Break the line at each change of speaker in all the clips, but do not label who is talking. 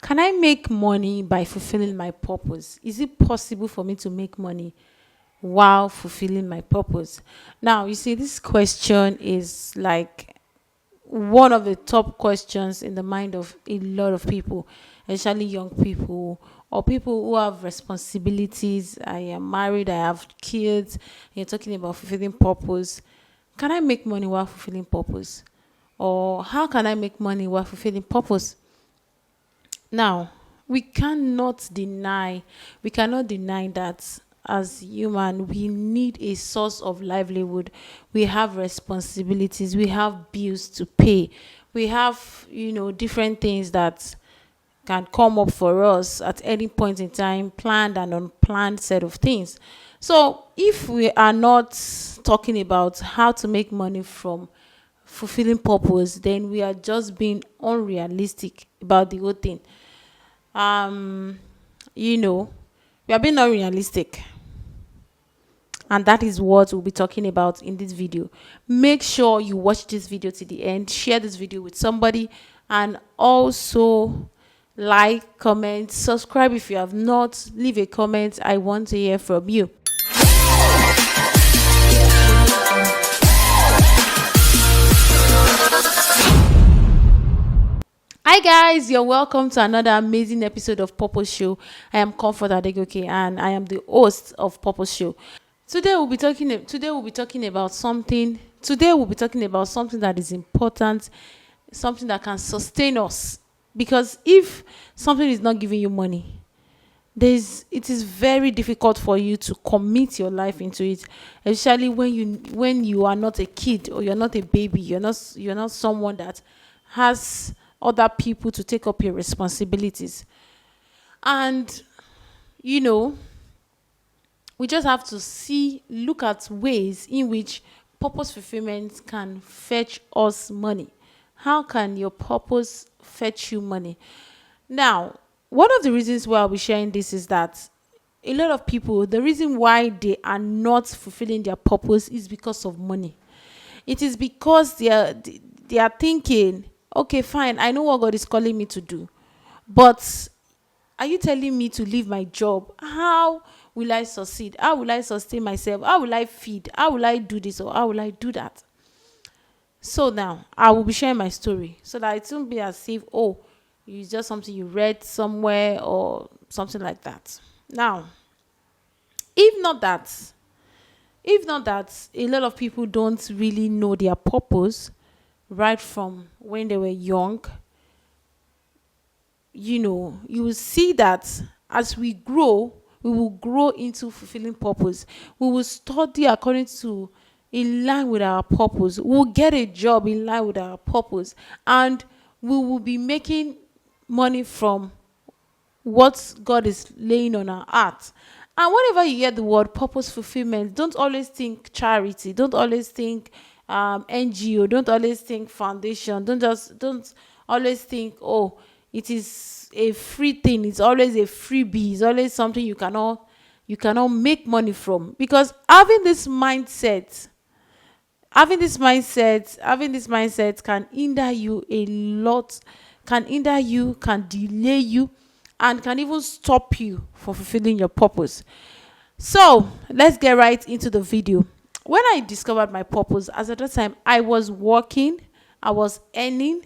Can I make money by fulfilling my purpose? Is it possible for me to make money while fulfilling my purpose? Now, you see, this question is like one of the top questions in the mind of a lot of people, especially young people or people who have responsibilities. I am married, I have kids. You're talking about fulfilling purpose. Can I make money while fulfilling purpose? Or how can I make money while fulfilling purpose? Now, we cannot deny that as human, we need a source of livelihood. We have responsibilities, we have bills to pay, we have, different things that can come up for us at any point in time, planned and unplanned set of things. So, if we are not talking about how to make money from fulfilling purpose, then we are just being unrealistic about the whole thing. um you know we are being unrealistic, and that is what we'll be talking about in this video. Make sure you watch this video to the end, share this video with somebody, and also like, comment, subscribe if you have not. Leave a comment. I want to hear from you. Hi guys, you're welcome to another amazing episode of Purpose Show. I am Comfort Adegoke and I am the host of Purpose Show. Today we'll be talking about something that is important, something that can sustain us. Because if something is not giving you money, it is very difficult for you to commit your life into it, especially when you are not a kid or you're not a baby, you're not someone that has other people to take up your responsibilities. And you know we just have to look at ways in which purpose fulfillment can fetch us money. How can your purpose fetch you money? Now, one of the reasons why I'll be sharing this is that a lot of people, the reason why they are not fulfilling their purpose is because of money. It is because they are thinking, okay, fine, I know what God is calling me to do, but are you telling me to leave my job? How will I succeed? How will I sustain myself? How will I feed? How will I do this or how will I do that? So now I will be sharing my story so that it won't be as if, oh, it's just something you read somewhere or something like that. Now, if not that, a lot of people don't really know their purpose right from when they were young. You will see that as we grow, we will grow into fulfilling purpose. We will study according to, in line with our purpose. We'll get a job in line with our purpose, and we will be making money from what God is laying on our heart. And whenever you hear the word purpose fulfillment, don't always think charity. Don't always think NGO. Don't always think foundation. Don't always think, oh, it is a free thing. It's always a freebie. It's always something you cannot make money from. Because having this mindset can hinder you a lot, can hinder you, can delay you, and can even stop you from fulfilling your purpose. So let's get right into the video. When I discovered my purpose, as at that time, I was working, I was earning,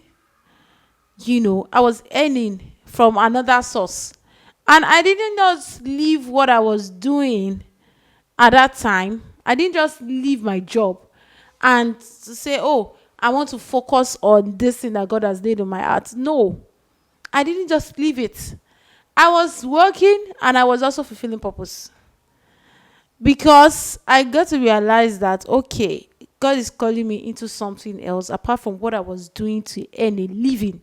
I was earning from another source. And I didn't just leave what I was doing at that time. I didn't just leave my job and to say, oh, I want to focus on this thing that God has laid on my heart. No, I didn't just leave it. I was working and I was also fulfilling purpose, because I got to realize that, okay, God is calling me into something else apart from what I was doing to earn a living.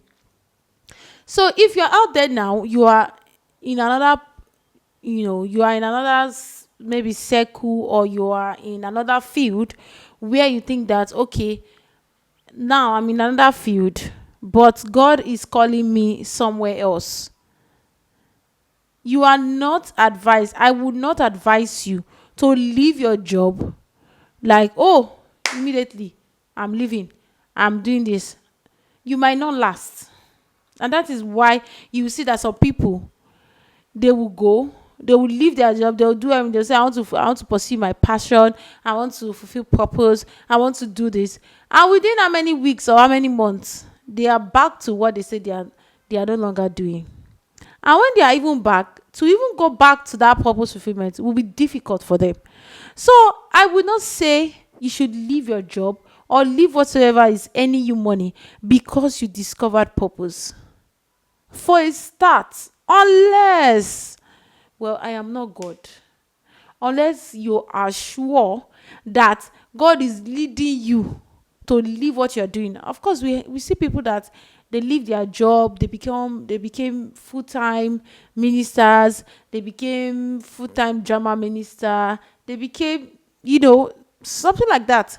So if you're out there now, in another, you are in another maybe circle, or you are in another field where you think that, okay, now I'm in another field, but God is calling me somewhere else. You are not advised. I would not advise you to leave your job like, oh, immediately I'm leaving, I'm doing this. You might not last. And that is why you see that some people, they will go, they will leave their job, they'll do everything, they'll say, I want to pursue my passion, I want to fulfill purpose, I want to do this. And within how many weeks or how many months, they are back to what they say they are no longer doing. And when they are even back, to even go back to that purpose fulfillment will be difficult for them. So I would not say you should leave your job or leave whatsoever is earning you money because you discovered purpose. For a start, unless, well, I am not God. Unless you are sure that God is leading you to leave what you're doing. Of course, we see people that they leave their job, they became full-time ministers, they became full-time drama minister, they became, something like that.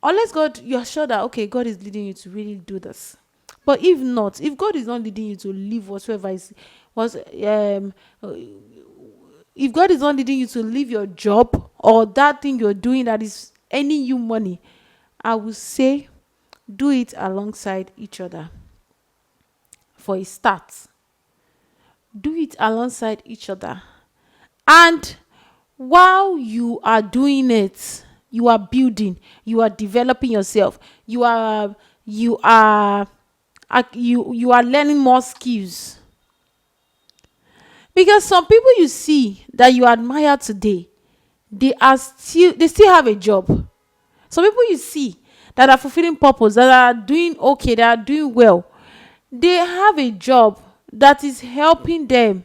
Unless God, you're sure that okay, God is leading you to really do this. But if not, if God is not leading you to leave whatsoever is was if God is not leading you to leave your job or that thing you're doing that is earning you money, I would say do it alongside each other. For a start, do it alongside each other. And while you are doing it, you are building, you are developing yourself, you are learning more skills. Because some people you see that you admire today, they still have a job. Some people you see that are fulfilling purpose, that are doing okay, that are doing well, they have a job that is helping them,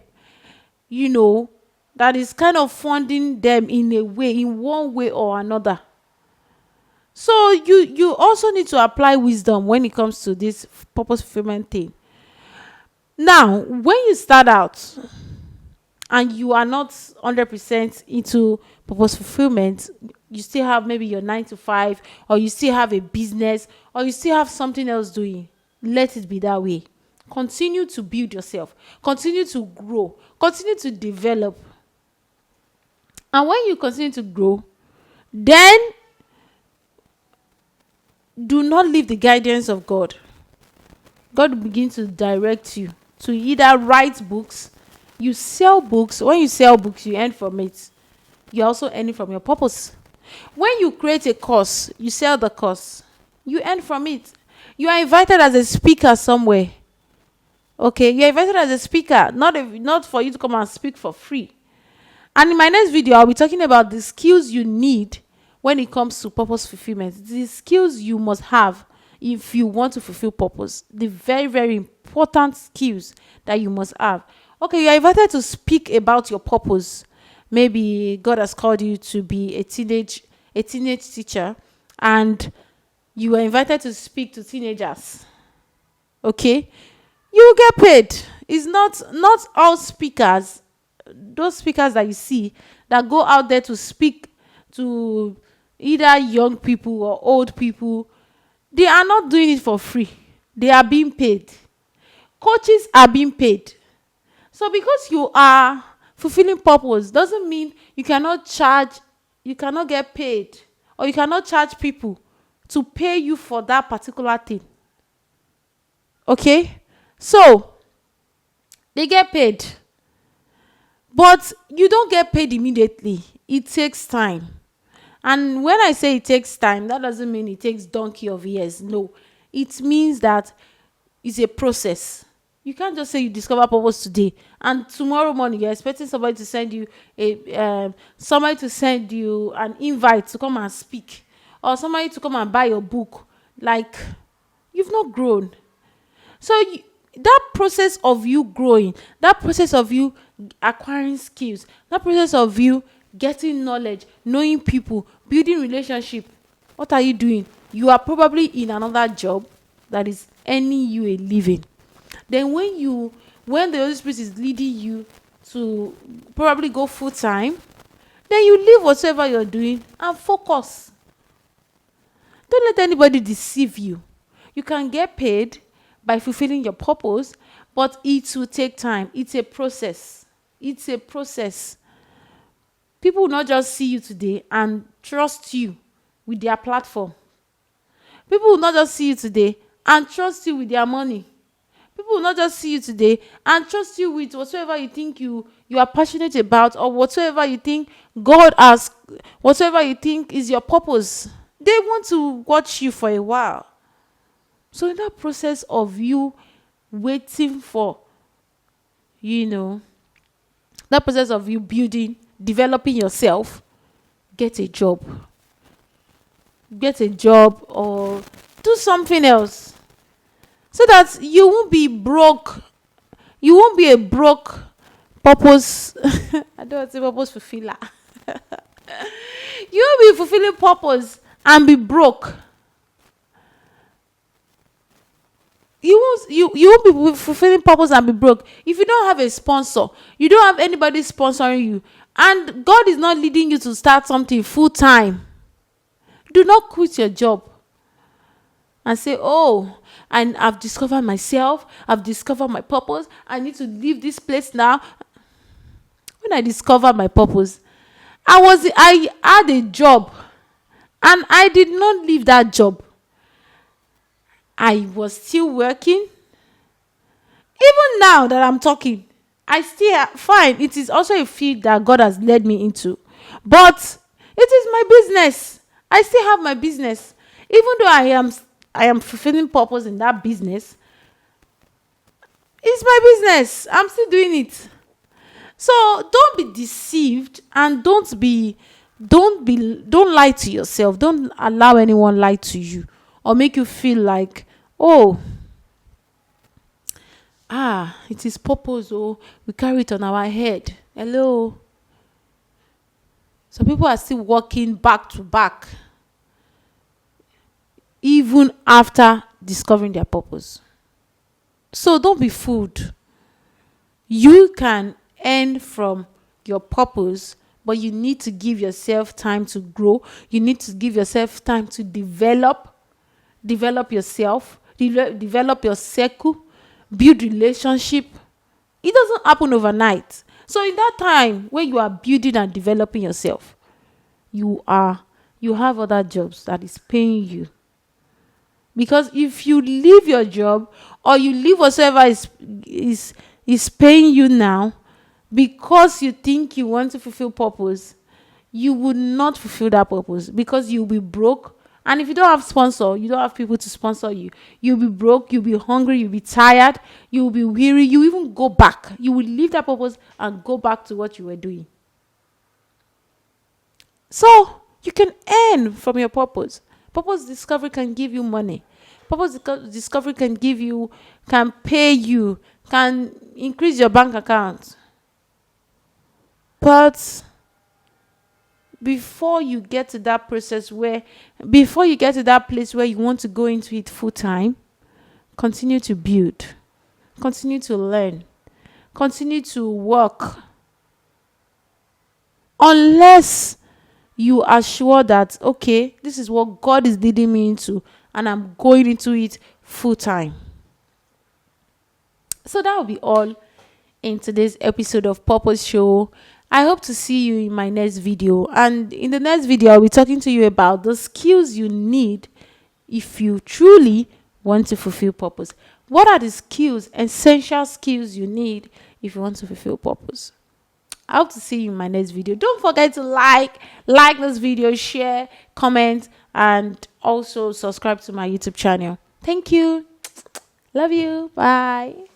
you know, that is kind of funding them in a way, in one way or another. So you also need to apply wisdom when it comes to this purpose fulfillment thing. Now, when you start out and you are not 100% into purpose fulfillment, you still have maybe your 9 to 5, or you still have a business, or you still have something else doing, let it be that way. Continue to build yourself, continue to grow, continue to develop. And when you continue to grow, then do not leave the guidance of God. God will begin to direct you to either write books, you sell books. When you sell books, you earn from it. You're also earning from your purpose. When you create a course, you sell the course, you earn from it. You are invited as a speaker somewhere. Okay, you're invited as a speaker, not for you to come and speak for free. And in my next video, I'll be talking about the skills you need when it comes to purpose fulfillment. The skills you must have if you want to fulfill purpose. The very, very important skills that you must have. Okay, you are invited to speak about your purpose. Maybe God has called you to be a teenage teacher, and you are invited to speak to teenagers. Okay, you will get paid. It's not all speakers, those speakers that you see that go out there to speak to either young people or old people, they are not doing it for free. They are being paid. Coaches are being paid. So because you are fulfilling purpose doesn't mean you cannot get paid, or you cannot charge people to pay you for that particular thing. Okay? So they get paid. But you don't get paid immediately. It takes time. And when I say it takes time, that doesn't mean it takes donkey of years. No. It means that it's a process. You can't just say you discover purpose today and tomorrow morning you're expecting somebody to send you an invite to come and speak, or somebody to come and buy your book. Like, you've not grown. So that process of you growing, that process of you acquiring skills, that process of you getting knowledge, knowing people, building relationship, what are you doing? You are probably in another job that is earning you a living. Then when the Holy Spirit is leading you to probably go full time, then you leave whatever you're doing and focus. Don't let anybody deceive you. You can get paid by fulfilling your purpose, but it will take time. It's a process. It's a process. People will not just see you today and trust you with their platform. People will not just see you today and trust you with their money. People will not just see you today and trust you with whatsoever you think you are passionate about, or whatsoever you think God has, whatsoever you think is your purpose. They want to watch you for a while. So in that process of you waiting for, you know, that process of you building, developing yourself, get a job. Get a job or do something else, so that you won't be broke. You won't be a broke purpose. I don't want to say purpose fulfiller. You won't be fulfilling purpose and be broke. You won't be fulfilling purpose and be broke if you don't have a sponsor. You don't have anybody sponsoring you, and God is not leading you to start something full time. Do not quit your job and say, oh, and I've discovered myself, I've discovered my purpose, I need to leave this place now. When I discovered my purpose, I had a job, and I did not leave that job. I was still working. Even now that I'm talking, I still fine. It is also a field that God has led me into. But it is my business. I still have my business. Even though I am fulfilling purpose in that business, it's my business. I'm still doing it. So don't be deceived, and don't lie to yourself. Don't allow anyone lie to you or make you feel like, oh, it is purpose. Oh, we carry it on our head. Hello. So people are still working back to back, even after discovering their purpose. So don't be fooled. You can earn from your purpose, but you need to give yourself time to grow. You need to give yourself time to develop yourself, develop your circle, build relationship. It doesn't happen overnight. So in that time when you are building and developing yourself, you have other jobs that is paying you. Because if you leave your job, or you leave whatever is paying you now, because you think you want to fulfill purpose, you would not fulfill that purpose, because you'll be broke. And if you don't have sponsor, you don't have people to sponsor you, you'll be broke, you'll be hungry, you'll be tired, you'll be weary, you even go back. You will leave that purpose and go back to what you were doing. So you can earn from your purpose. Purpose discovery can give you money. Purpose discovery can pay you, can increase your bank account. But before you get to that place where you want to go into it full time, continue to build, continue to learn, continue to work. Unless you are sure that, okay, this is what God is leading me into, and I'm going into it full time. So that will be all in today's episode of Purpose Show. I hope to see you in my next video. And in the next video, I'll be talking to you about the skills you need if you truly want to fulfill purpose. What are the skills, essential skills you need if you want to fulfill purpose? I hope to see you in my next video. Don't forget to like this video, share, comment, and also subscribe to my YouTube channel. Thank you. Love you. Bye.